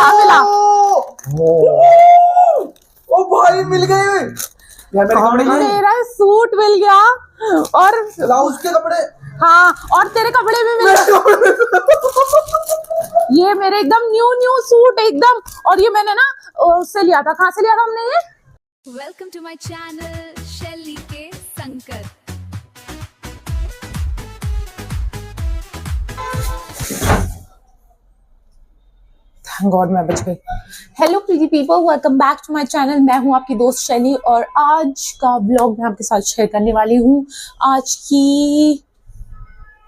क्या मिला? ओ भाई मिल गए यार, मेरे कपड़े कहाँ हैं? तेरा सूट मिल गया और लाओ उसके कपड़े। हाँ, और तेरे कपड़े भी मिल गए। ये मेरे एकदम न्यू सूट एकदम, और ये मैंने ना उससे लिया था। कहाँ से लिया था हमने ये? वेलकम टू माय चैनल शैली के संकर। थैंक गॉड मैं बच गई। Hello pretty people, welcome back to my channel. मैं हूं आपकी दोस्त शैली और आज का ब्लॉग मैं आपके साथ शेयर करने वाली हूं आज की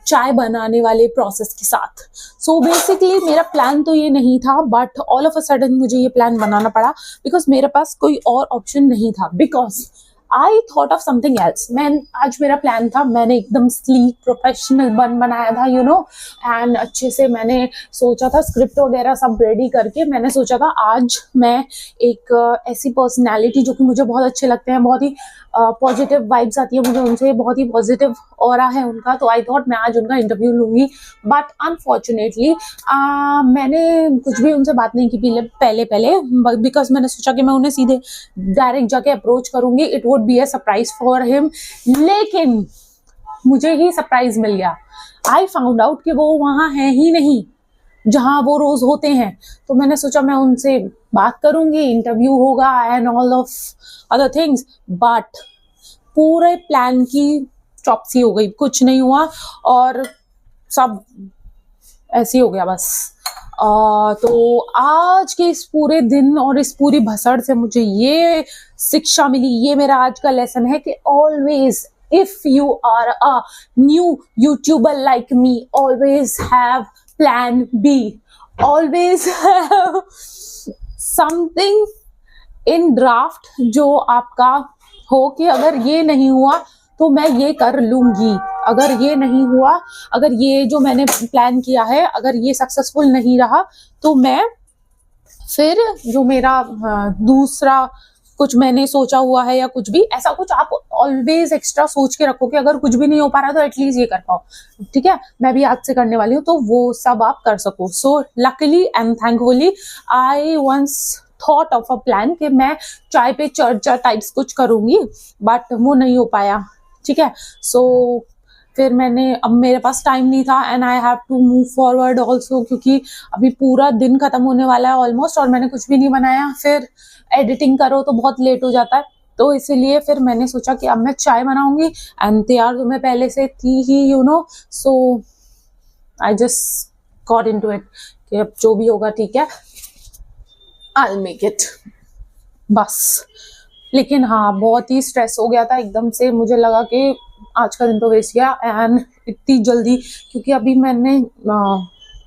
चाय बनाने वाले प्रोसेस के साथ। सो बेसिकली मेरा प्लान तो ये नहीं था, but all of a sudden मुझे ये प्लान बनाना पड़ा बिकॉज मेरे पास कोई और ऑप्शन नहीं था। Because I thought of something else. आज मेरा प्लान था, मैंने एकदम स्लीक प्रोफेशनल बनाया था एंड अच्छे से मैंने सोचा था, स्क्रिप्ट वगैरह सब रेडी करके मैंने सोचा था आज मैं एक ऐसी पर्सनैलिटी जो कि मुझे बहुत अच्छे लगते हैं, बहुत ही पॉजिटिव वाइब्स आती है मुझे उनसे, बहुत ही पॉजिटिव ऑरा है उनका, तो आई थॉट मैं आज उनका इंटरव्यू लूंगी। बट अनफॉर्चुनेटली मैंने कुछ भी उनसे बात नहीं की पहले बिकॉज मैंने सोचा कि मैं उन्हें सीधे डायरेक्ट जाके अप्रोच करूंगी, it would be a surprise for him. लेकिन मुझे ही सरप्राइज मिल गया। आई फाउंड आउट कि वो वहां है ही नहीं जहां वो रोज होते हैं। तो मैंने सोचा मैं उनसे बात करूंगी, इंटरव्यू होगा and all of other things, but पूरे प्लान की चॉपसी हो गई, कुछ नहीं हुआ और सब ऐसे ही हो गया बस। तो आज के इस पूरे दिन और इस पूरी भसड़ से मुझे ये शिक्षा मिली, ये मेरा आज का लेसन है कि always if you are a new YouTuber like me, always have plan B, always have something in draft जो आपका हो कि अगर ये नहीं हुआ तो मैं ये कर लूंगी, अगर ये नहीं हुआ, अगर ये जो मैंने प्लान किया है अगर ये सक्सेसफुल नहीं रहा तो मैं फिर जो मेरा दूसरा कुछ मैंने सोचा हुआ है या कुछ भी ऐसा कुछ आप ऑलवेज एक्स्ट्रा सोच के रखो कि अगर कुछ भी नहीं हो पा रहा तो एटलीस्ट ये कर पाओ, ठीक है। मैं भी आज से करने वाली हूँ तो वो सब आप कर सको। So luckily and thankfully I once thought of a plan कि मैं चाय पे चर्चा टाइप्स कुछ करूंगी, बट वो नहीं हो पाया, ठीक है। सो फिर अब मेरे पास टाइम नहीं था and I have to move forward also, क्योंकि अभी पूरा दिन खत्म होने वाला है ऑलमोस्ट और मैंने कुछ भी नहीं बनाया। फिर एडिटिंग करो तो बहुत लेट हो जाता है, तो इसीलिए फिर मैंने सोचा कि अब मैं चाय बनाऊंगी एंड तैयार तो मैं पहले से थी ही so I just got into it कि अब जो भी होगा ठीक है, आई विल मेक इट बस। लेकिन हाँ, बहुत ही स्ट्रेस हो गया था एकदम से, मुझे लगा कि आज का दिन तो वेस्ट गया एंड इतनी जल्दी, क्योंकि अभी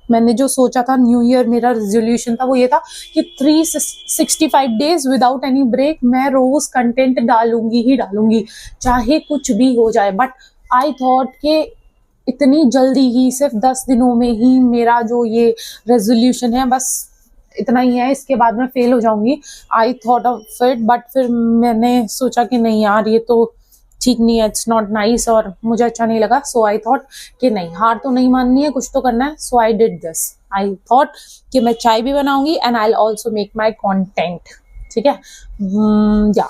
मैंने जो सोचा था न्यू ईयर मेरा रेजोल्यूशन था वो ये था कि 365 डेज विदाउट एनी ब्रेक मैं रोज कंटेंट डालूंगी ही डालूंगी, चाहे कुछ भी हो जाए। बट आई थॉट कि इतनी जल्दी ही सिर्फ 10 दिनों में ही मेरा जो ये रेजोल्यूशन है बस इतना ही है, इसके बाद मैं फेल हो जाऊंगी। I thought of it, but फिर मैंने सोचा कि नहीं यार ये तो ठीक नहीं है, इट्स नॉट नाइस और मुझे अच्छा नहीं लगा। सो आई थॉट कि नहीं, हार तो नहीं माननी है, कुछ तो करना है। So I did this, I thought कि मैं चाय भी बनाऊंगी and I also make my content, ठीक है। या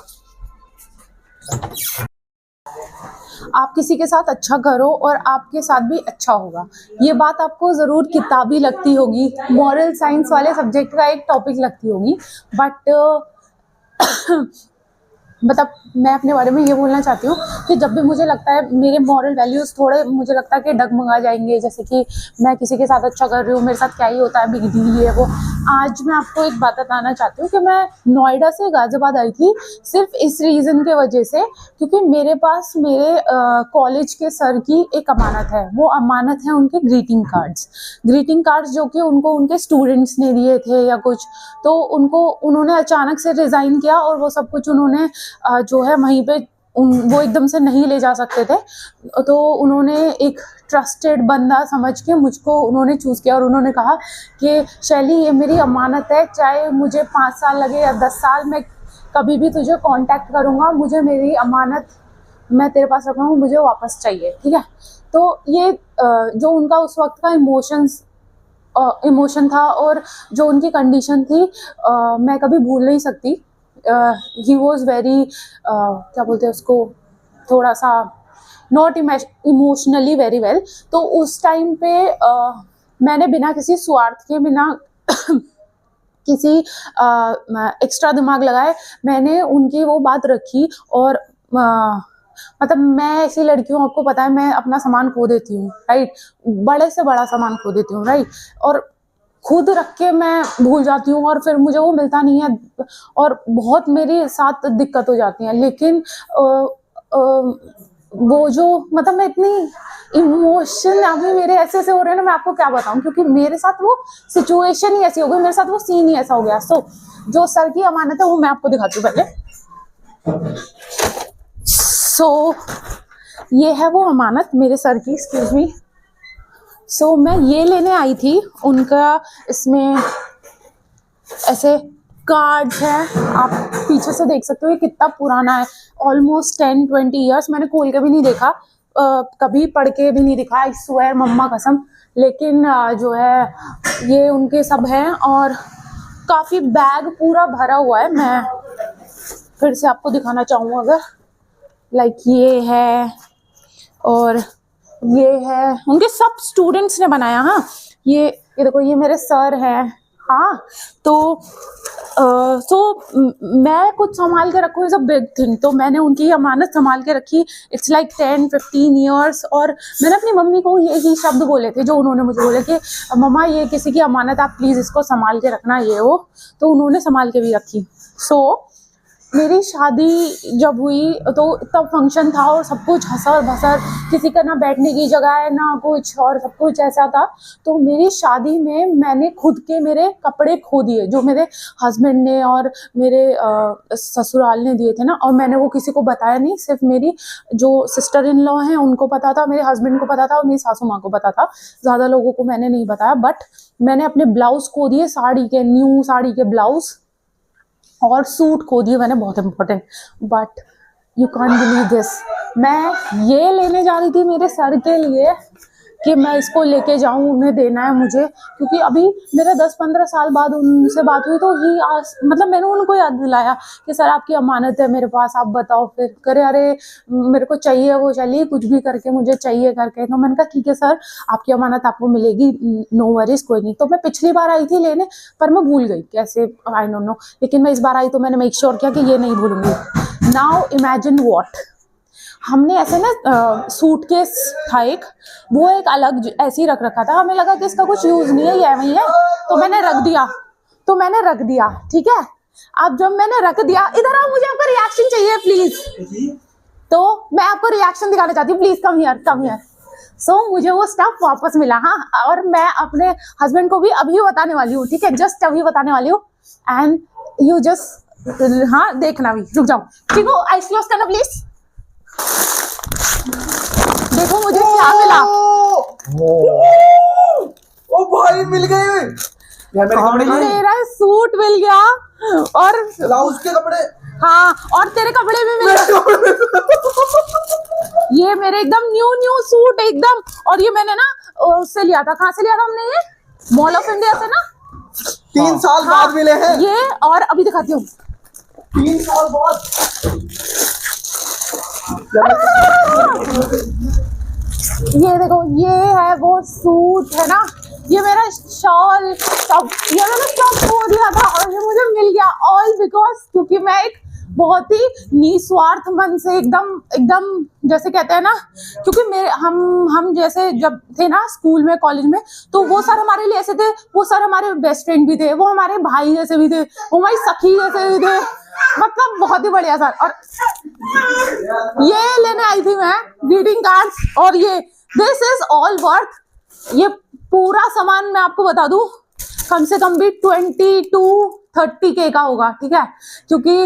आप किसी के साथ अच्छा करो और आपके साथ भी अच्छा होगा, ये बात आपको ज़रूर किताबी लगती होगी, मॉरल साइंस वाले सब्जेक्ट का एक टॉपिक लगती होगी, बट मतलब मैं अपने बारे में ये बोलना चाहती हूँ कि जब भी मुझे लगता है मेरे मॉरल वैल्यूज़ थोड़े मुझे लगता है कि डगमगा जाएंगे, जैसे कि मैं किसी के साथ अच्छा कर रही हूँ, मेरे साथ क्या ही होता है, बिग डील ये वो। आज मैं आपको एक बात बताना चाहती हूँ कि मैं नोएडा से गाजियाबाद आई थी सिर्फ इस रीज़न के वजह से, क्योंकि मेरे पास मेरे कॉलेज के सर की एक अमानत है, वो अमानत है उनके ग्रीटिंग कार्ड्स जो कि उनको उनके स्टूडेंट्स ने दिए थे या कुछ, तो उन्होंने अचानक से रिज़ाइन किया और वो सब कुछ उन्होंने जो है वहीं पे वो एकदम से नहीं ले जा सकते थे, तो उन्होंने एक ट्रस्टेड बंदा समझ के मुझको उन्होंने चूज़ किया और उन्होंने कहा कि शैली ये मेरी अमानत है, चाहे मुझे 5 साल लगे या 10 साल, मैं कभी भी तुझे कांटेक्ट करूँगा, मुझे मेरी अमानत मैं तेरे पास रख रहा हूँ, मुझे वापस चाहिए, ठीक है। तो ये जो उनका उस वक्त का इमोशंस इमोशन था और जो उनकी कंडीशन थी मैं कभी भूल नहीं सकती। ही वॉज वेरी क्या बोलते हैं उसको, थोड़ा सा नॉट इमोशनली वेरी वेल। तो उस टाइम पे मैंने बिना किसी स्वार्थ के, बिना किसी एक्स्ट्रा दिमाग लगाए मैंने उनकी वो बात रखी। और मतलब मैं ऐसी लड़की हूँ, आपको पता है, मैं अपना सामान खो देती हूँ, राइट, बड़े से बड़ा सामान खो देती हूँ, राइट, और खुद रख के मैं भूल जाती हूँ और फिर मुझे वो मिलता नहीं है और बहुत मेरे साथ दिक्कत हो जाती है। लेकिन वो जो मतलब मैं इतनी इमोशन अभी मेरे ऐसे ऐसे हो रहे हैं ना, मैं आपको क्या बताऊं, क्योंकि मेरे साथ वो सिचुएशन ही ऐसी हो गई, मेरे साथ वो सीन ही ऐसा हो गया। सो जो सर की अमानत है वो मैं आपको दिखाती हूँ पहले। सो ये है वो अमानत मेरे सर की, एक्सक्यूज मी। सो मैं ये लेने आई थी उनका, इसमें ऐसे कार्ड्स हैं, आप पीछे से देख सकते हो ये कितना पुराना है, ऑलमोस्ट 10-20 ईयर्स। मैंने खोल के भी नहीं देखा, कभी पढ़ के भी नहीं दिखा, आई स्वेयर मम्मा कसम। लेकिन जो है ये उनके सब हैं और काफ़ी बैग पूरा भरा हुआ है। मैं फिर से आपको दिखाना चाहूँ अगर, लाइक ये है और ये है, उनके सब स्टूडेंट्स ने बनाया। हाँ ये देखो, ये मेरे सर हैं। हाँ तो मैं कुछ संभाल के रखूँ, इज अ बिग थिंग। तो मैंने उनकी अमानत संभाल के रखी, इट्स लाइक 10-15 ईयर्स। और मैंने अपनी मम्मी को यही शब्द बोले थे जो उन्होंने मुझे बोले कि मम्मा ये किसी की अमानत, आप प्लीज़ इसको संभाल के रखना, ये वो। तो उन्होंने संभाल के भी रखी। सो मेरी शादी जब हुई तो तब फंक्शन था और सब कुछ हसर भसर, किसी का ना बैठने की जगह है ना कुछ, और सब कुछ ऐसा था। तो मेरी शादी में मैंने खुद के मेरे कपड़े खो दिए जो मेरे हस्बैंड ने और मेरे ससुराल ने दिए थे ना, और मैंने वो किसी को बताया नहीं, सिर्फ मेरी जो सिस्टर इन लॉ हैं उनको पता था, मेरे हस्बैंड को पता था और मेरी सासू माँ को पता था। ज़्यादा लोगों को मैंने नहीं बताया। बट मैंने अपने ब्लाउज खो दिए, साड़ी के, न्यू साड़ी के ब्लाउज, और सूट खो दिए मैंने, बहुत important. But you can't believe this, मैं ये लेने जा रही थी मेरे सर के लिए कि मैं इसको लेके जाऊं, उन्हें देना है मुझे, क्योंकि अभी मेरा 10-15 साल बाद उनसे बात हुई। तो ही मतलब मैंने उनको याद दिलाया कि सर आपकी अमानत है मेरे पास, आप बताओ। फिर करे अरे मेरे को चाहिए, वो चलिए कुछ भी करके मुझे चाहिए करके। तो मैंने कहा ठीक है सर, आपकी अमानत आपको मिलेगी, नो वरीज, कोई नहीं। तो मैं पिछली बार आई थी लेने, पर मैं भूल गई कैसे, आई डोंट नो। लेकिन मैं इस बार आई तो मैंने मेक श्योर किया कि ये नहीं भूलूंगी। नाउ इमेजिन व्हाट, हमने ऐसे ना सूटकेस था एक, वो एक अलग ऐसे ही रख रखा था। हमें लगा कि इसका कुछ यूज नहीं है, ये वही है, तो मैंने रख दिया। ठीक है, अब जब मैंने रख दिया, इधर आओ, मुझे आपका रिएक्शन चाहिए प्लीज। तो मैं आपको रिएक्शन दिखाना चाहती हूँ, प्लीज कम हियर। सो मुझे वो स्टफ वापस मिला। हाँ, और मैं अपने हस्बैंड को भी अभी बताने वाली हूँ, ठीक है, जस्ट अभी बताने वाली हूँ। एंड यू जस्ट, हाँ देखना भी, रुक जाओ, ठीक हो, आइस क्लोज करना प्लीज। देखो मुझे क्या मिला। ओ भाई मिल गए यार, मेरे कपड़े ये मेरा सूट मिल गया और ब्लाउज के कपड़े। हाँ, और तेरे कपड़े भी मिल गए। ये मेरे एकदम न्यू सूट एकदम। और ये मैंने ना उससे लिया था, कहाँ से लिया था हमने, ये मॉल ऑफ इंडिया से ना। 3 साल बाद मिले हैं ये, और अभी दिखाती हूँ 3 साल बाद। ये देखो, ये है वो सूट है ना, ये मेरा शॉल सब, ये मैंने सब खो दिया था और ये मुझे मिल गया, ऑल बिकॉज क्योंकि मैं एक बहुत ही निस्वार्थ मन से एकदम जैसे कहते हैं ना, क्योंकि मेरे हम जैसे जब थे ना स्कूल में, कॉलेज में, तो वो सर हमारे लिए ऐसे थे, वो सर हमारे बेस्ट फ्रेंड भी थे, वो हमारे भाई जैसे भी थे, वो हमारी सखी जैसे भी थे, मतलब बहुत ही बढ़िया सर। और ये लेने आई थी मैं ग्रीटिंग कार्ड्स, और ये दिस इज ऑल वर्थ, ये पूरा सामान मैं आपको बता दूं कम से कम भी 20-30K का होगा, ठीक है, क्योंकि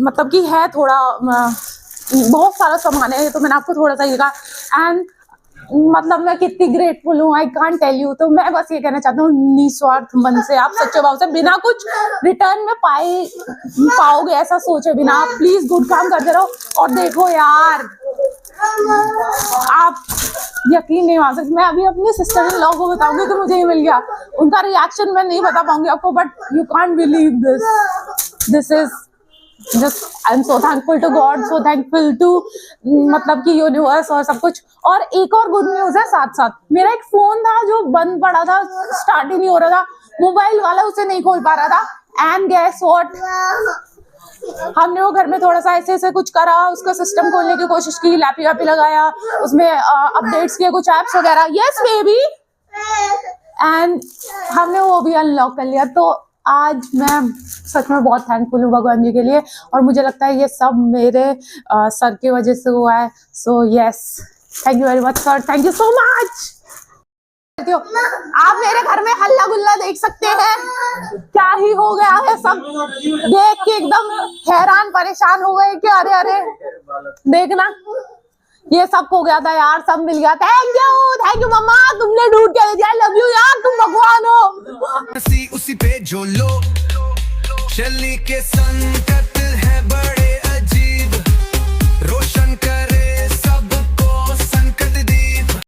मतलब कि है थोड़ा बहुत सारा सामान है, तो मैंने आपको थोड़ा सा ही कहा। एंड मतलब मैं कितनी ग्रेटफुल हूँ, आई कांट टेल यू। तो मैं बस ये कहना चाहता हूँ, निस्वार्थ मन से आप सच्चे भाव से बिना कुछ रिटर्न में पाओगे ऐसा सोचे बिना, आप प्लीज गुड काम करते रहो। और देखो यार, आप यकीन नहीं मान सकते, मैं अभी अपनी सिस्टर इन लॉ को बताऊंगी कि मुझे ये मिल गया, उनका रिएक्शन मैं नहीं बता पाऊंगी आपको, but you can't believe this is just I am so thankful to God, so thankful to मतलब कि यूनिवर्स और सब कुछ। और एक और गुड न्यूज है साथ साथ, मेरा एक फोन था जो बंद पड़ा था, स्टार्ट ही नहीं हो रहा था, मोबाइल वाला उसे नहीं खोल पा रहा था, एंड गेस व्हाट, हमने वो घर में थोड़ा सा ऐसे ऐसे कुछ करा, उसका सिस्टम खोलने की कोशिश की, लैपी वापी लगाया, उसमें अपडेट्स किए कुछ एप्स वगैरह, यस बेबी, एंड हमने वो भी अनलॉक कर लिया। तो आज मैं सच में बहुत थैंकफुल हूँ भगवान जी के लिए, और मुझे लगता है ये सब मेरे सर की वजह से हुआ है। So yes, thank you very much sir, thank you so much. आप मेरे घर में हल्ला गुल्ला देख सकते हैं, क्या ही हो गया है, सब देख के एकदम हैरान परेशान हो गए कि अरे अरे देखना ये सब हो गया था यार, सब मिल गया। थैंक यू मम्मा, तुमने ढूंढ के दिया, लव यू यार, तुम भगवान हो। उसी पे जो लो शैली के संकट